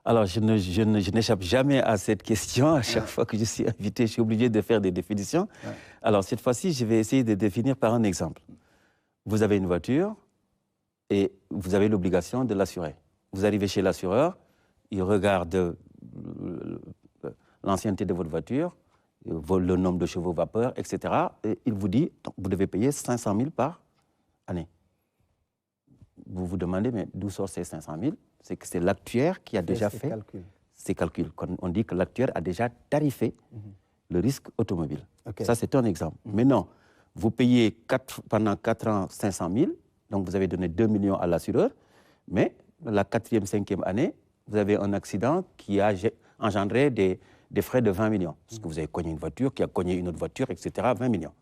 Alors, je n'échappe jamais à cette question. À chaque fois que je suis invité, je suis obligé de faire des définitions. Ouais. Alors, cette fois-ci, je vais essayer de définir par un exemple. Vous avez une voiture et vous avez l'obligation de l'assurer. Vous arrivez chez l'assureur, il regarde l'ancienneté de votre voiture, le nombre de chevaux vapeur, etc. Et il vous dit, vous devez payer 500 000 par année. Vous vous demandez, mais d'où sortent ces 500 000? C'est que c'est l'actuaire qui a déjà fait ces calculs. On dit que l'actuaire a déjà tarifé le risque automobile. Okay. Ça, c'est un exemple. Maintenant, vous payez pendant 4 ans 500 000, donc vous avez donné 2 millions à l'assureur, mais la 4e, 5e année, vous avez un accident qui a engendré des frais de 20 millions. Parce que vous avez cogné une voiture, qui a cogné une autre voiture, etc., 20 millions.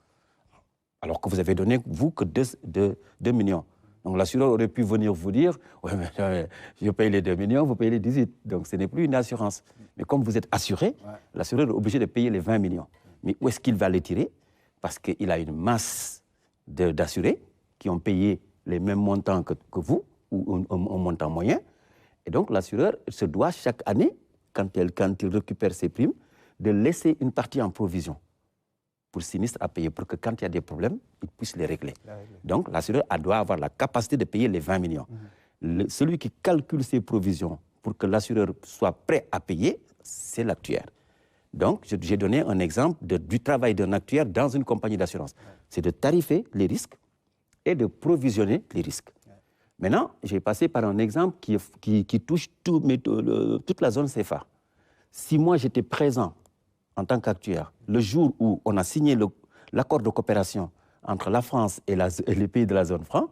Alors que vous avez donné, vous, que 2 millions. Donc l'assureur aurait pu venir vous dire, ouais, mais je paye les 2 millions, vous payez les 18. Donc ce n'est plus une assurance. Mais comme vous êtes assuré, l'assureur est obligé de payer les 20 millions. Mais où est-ce qu'il va les tirer? Parce qu'il a une masse d'assurés qui ont payé les mêmes montants que vous, ou un montant moyen. Et donc l'assureur se doit chaque année, quand il récupère ses primes, de laisser une partie en provision pour sinistre à payer, pour que quand il y a des problèmes, il puisse les régler. Donc l'assureur doit avoir la capacité de payer les 20 millions. Celui qui calcule ses provisions pour que l'assureur soit prêt à payer, c'est l'actuaire. Donc j'ai donné un exemple du travail d'un actuaire dans une compagnie d'assurance. C'est de tarifer les risques et de provisionner les risques. Maintenant, j'ai passé par un exemple qui touche toute la zone CFA. Si moi j'étais présent en tant qu'actuaire, le jour où on a signé l'accord de coopération entre la France et les pays de la zone franc,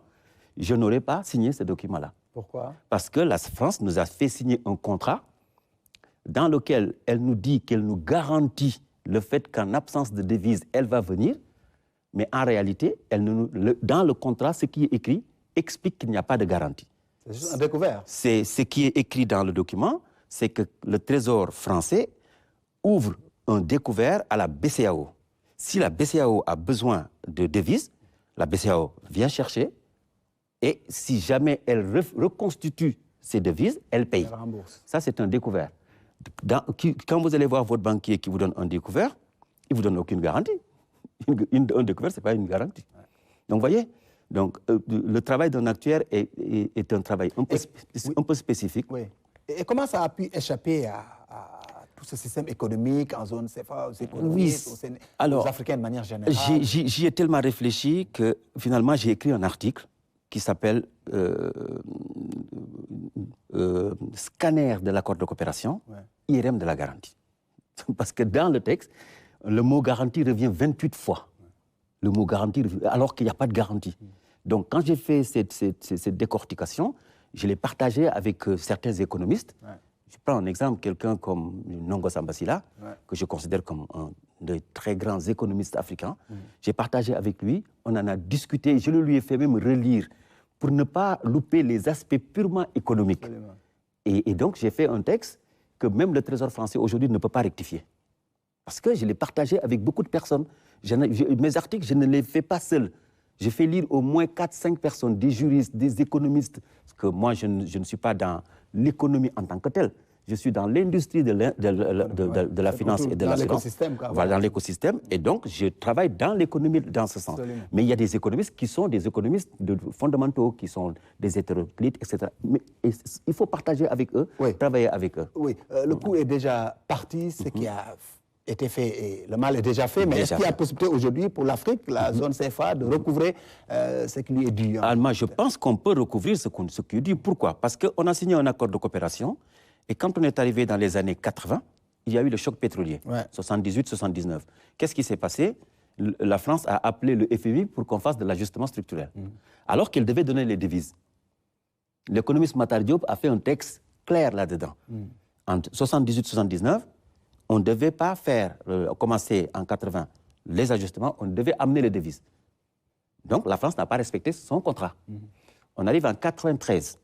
je n'aurais pas signé ce document-là. Pourquoi? Parce que la France nous a fait signer un contrat dans lequel elle nous dit qu'elle nous garantit le fait qu'en absence de devise, elle va venir, mais en réalité, dans le contrat, ce qui est écrit explique qu'il n'y a pas de garantie. C'est juste un découvert. C'est ce qui est écrit dans le document, c'est que le Trésor français ouvre un découvert à la BCEAO. Si la BCEAO a besoin de devises, la BCEAO vient chercher et si jamais elle reconstitue ces devises, elle paye. Elle rembourse. Ça, c'est un découvert. Quand vous allez voir votre banquier qui vous donne un découvert, il ne vous donne aucune garantie. Un découvert, ce n'est pas une garantie. Donc, vous voyez, donc, le travail d'un actuaire est un travail un peu spécifique. Oui. Et comment ça a pu échapper à tout ce système économique en zone CFA, aux économistes, aux Africains de manière générale? J'y ai tellement réfléchi que finalement j'ai écrit un article qui s'appelle Scanner de l'accord de coopération, IRM de la garantie. Parce que dans le texte, le mot garantie revient 28 fois. Le mot garantie, alors qu'il n'y a pas de garantie. Donc quand j'ai fait cette décortication, je l'ai partagé avec certains économistes. Je prends un exemple, quelqu'un comme Nongo Sambasila, que je considère comme un des très grands économistes africains. J'ai partagé avec lui, on en a discuté, je le lui ai fait même relire pour ne pas louper les aspects purement économiques. Et donc j'ai fait un texte que même le Trésor français aujourd'hui ne peut pas rectifier. Parce que je l'ai partagé avec beaucoup de personnes. Mes articles, je ne les fais pas seul. Je fais lire au moins 4-5 personnes, des juristes, des économistes, parce que moi, je ne suis pas dans l'économie en tant que telle. Je suis dans l'industrie de la finance et de l'assurance. Dans l'écosystème. Et donc, je travaille dans l'économie dans ce sens. Absolument. Mais il y a des économistes qui sont des économistes fondamentaux, qui sont des hétéroclites, etc. Mais il faut partager avec eux, travailler avec eux. Oui, le coup est déjà parti, ce qui a été fait, et le mal est déjà fait, mais est-ce qu'il y a possibilité aujourd'hui pour l'Afrique, la zone CFA, de recouvrer ce qui lui est dû? Moi, je pense qu'on peut recouvrir ce qui est dû. Pourquoi? Parce qu'on a signé un accord de coopération, et quand on est arrivé dans les années 80, il y a eu le choc pétrolier, 78-79. Qu'est-ce qui s'est passé? La France a appelé le FMI pour qu'on fasse de l'ajustement structurel, alors qu'elle devait donner les devises. L'économiste Matar Diop a fait un texte clair là-dedans. Entre 78-79, on ne devait pas commencer en 80 les ajustements, on devait amener les devises. Donc la France n'a pas respecté son contrat. On arrive en 93,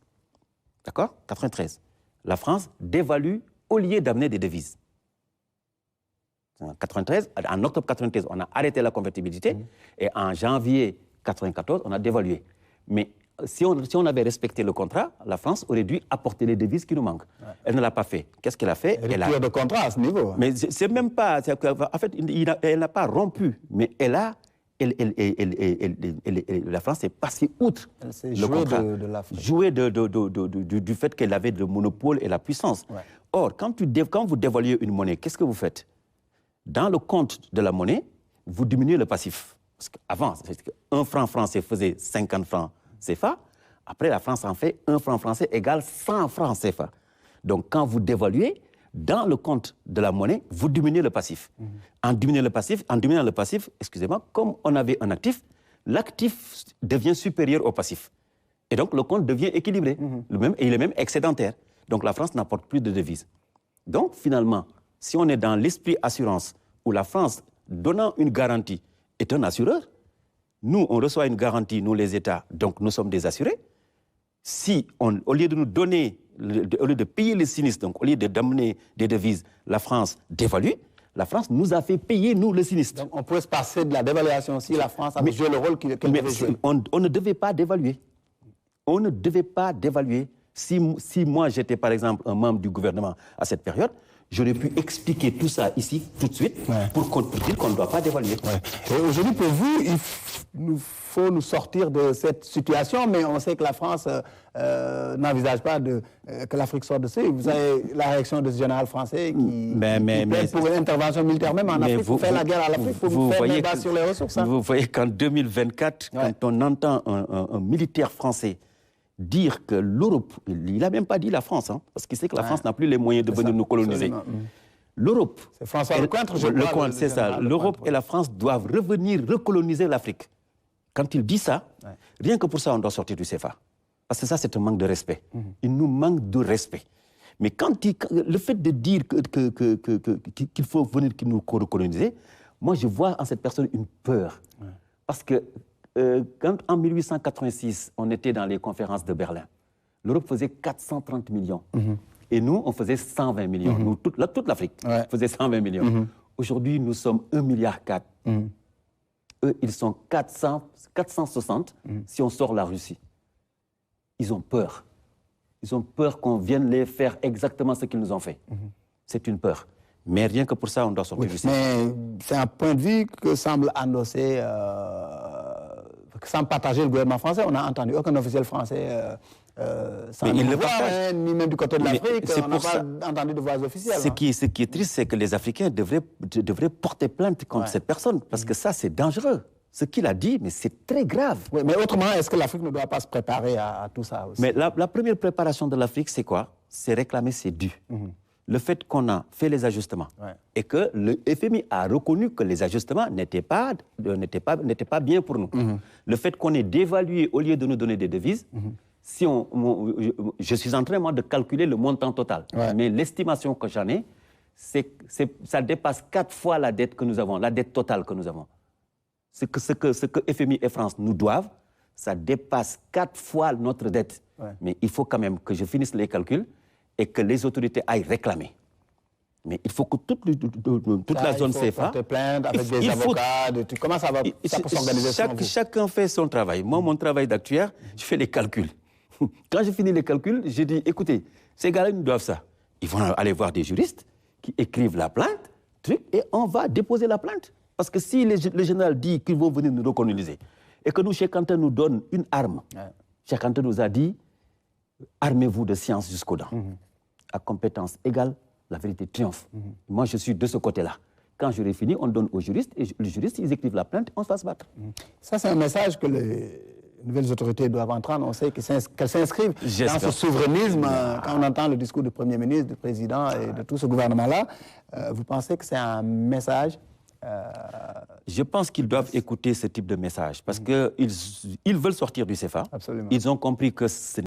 d'accord? 93. La France dévalue au lieu d'amener des devises. En octobre 93, on a arrêté la convertibilité et en janvier 94, on a dévalué. Mais si on avait respecté le contrat, la France aurait dû apporter les devises qui nous manquent. Ouais. Elle ne l'a pas fait. Qu'est-ce qu'elle a fait? Rupture de contrat à ce niveau. Mais c'est même pas... En fait, elle n'a pas rompu, mais la France est passée outre le contrat. De l'Afrique. Jouer du fait qu'elle avait le monopole et la puissance. Ouais. Or, quand vous dévaluez une monnaie, qu'est-ce que vous faites? Dans le compte de la monnaie, vous diminuez le passif. Parce qu'avant, un franc français faisait 50 francs CFA. Après, la France en fait 1 franc français égale 100 francs CFA. Donc, quand vous dévaluez, dans le compte de la monnaie, vous diminuez le passif. En diminuant le passif, excusez-moi, comme on avait un actif, l'actif devient supérieur au passif. Et donc, le compte devient équilibré. Et il est même excédentaire. Donc, la France n'apporte plus de devises. Donc, finalement, si on est dans l'esprit assurance, où la France, donnant une garantie, est un assureur, nous, on reçoit une garantie, nous les États, donc nous sommes des assurés. Si, au lieu de nous donner, au lieu de payer les sinistres, donc au lieu d'amener des devises, la France dévalue, la France nous a fait payer, nous, le sinistre. Donc on peut se passer de la dévaluation si la France a joué le rôle qu'elle devait jouer. On ne devait pas dévaluer. On ne devait pas dévaluer. Si moi, j'étais, par exemple, un membre du gouvernement à cette période, j'aurais pu expliquer tout ça ici, tout de suite, pour dire qu'on ne doit pas dévaluer. Ouais. Et aujourd'hui, pour vous, il faut nous sortir de cette situation, mais on sait que la France n'envisage pas que l'Afrique sorte de ça. Vous savez la réaction de ce général français qui plaide pour une intervention militaire même en Afrique, pour faire la guerre à l'Afrique, pour nous faire débat sur les ressources. Hein. Vous voyez qu'en 2024, quand on entend un militaire français dire que l'Europe, il n'a même pas dit la France, hein, parce qu'il sait que la France n'a plus les moyens de venir nous coloniser. L'Europe, c'est François Lecointre, je crois. C'est ça. L'Europe et la France doivent revenir recoloniser l'Afrique. Quand il dit ça, rien que pour ça, on doit sortir du CFA. Parce que ça, c'est un manque de respect. Il nous manque de respect. Mais le fait de dire qu'il faut venir nous recoloniser, moi, je vois en cette personne une peur. Parce que quand en 1886, on était dans les conférences de Berlin, l'Europe faisait 430 millions. Et nous, on faisait 120 millions. Nous, toute l'Afrique faisait 120 millions. Aujourd'hui, nous sommes 1,4 milliard. Eux, ils sont 460 si on sort la Russie. Ils ont peur. Ils ont peur qu'on vienne les faire exactement ce qu'ils nous ont fait. C'est une peur. Mais rien que pour ça, on doit sortir du CFA. Mais c'est un point de vue que semble endosser, que semble partager le gouvernement français. On n'a entendu aucun officiel français mais il le partage. Ni même du côté de l'Afrique, on n'a pas entendu de voix officielle. Ce qui est triste, c'est que les Africains devraient porter plainte contre cette personne, parce que ça, c'est dangereux. Ce qu'il a dit, mais c'est très grave. Oui, mais autrement, est-ce que l'Afrique ne doit pas se préparer à tout ça aussi? Mais la première préparation de l'Afrique, c'est quoi? C'est réclamer ses dus. Le fait qu'on a fait les ajustements et que le FMI a reconnu que les ajustements n'étaient pas bien pour nous. Le fait qu'on ait dévalué au lieu de nous donner des devises, je suis en train, moi, de calculer le montant total. Mais l'estimation que j'en ai, ça dépasse 4 fois la dette que nous avons, la dette totale que nous avons. Ce que FMI et France nous doivent, ça dépasse 4 fois notre dette. Mais il faut quand même que je finisse les calculs et que les autorités aillent réclamer. Mais il faut que toute la zone CFA... Il faut porter plainte avec des avocats, comment ça va s'organiser? Chacun fait son travail. Moi, mon travail d'actuaire, je fais les calculs. Quand je finis les calculs, je dis, écoutez, ces gars-là, ils nous doivent ça. Ils vont aller voir des juristes qui écrivent la plainte, et on va déposer la plainte. Parce que si le général dit qu'ils vont venir nous recoloniser, et que nous, Cheikh Anta nous donne une arme, Cheikh Anta nous a dit, armez-vous de science jusqu'aux dents. À compétence égale, la vérité triomphe. Moi, je suis de ce côté-là. Quand j'aurai fini, on donne aux juristes, et les juristes, ils écrivent la plainte, on se fasse battre. Ça, c'est un message que les nouvelles autorités doivent entendre. On sait qu'elles s'inscrivent dans ce souverainisme. Quand on entend le discours du Premier ministre, du Président et de tout ce gouvernement-là, vous pensez que c'est un message Je pense qu'ils doivent écouter ce type de message, parce qu'ils veulent sortir du CFA. Absolument. Ils ont compris que ce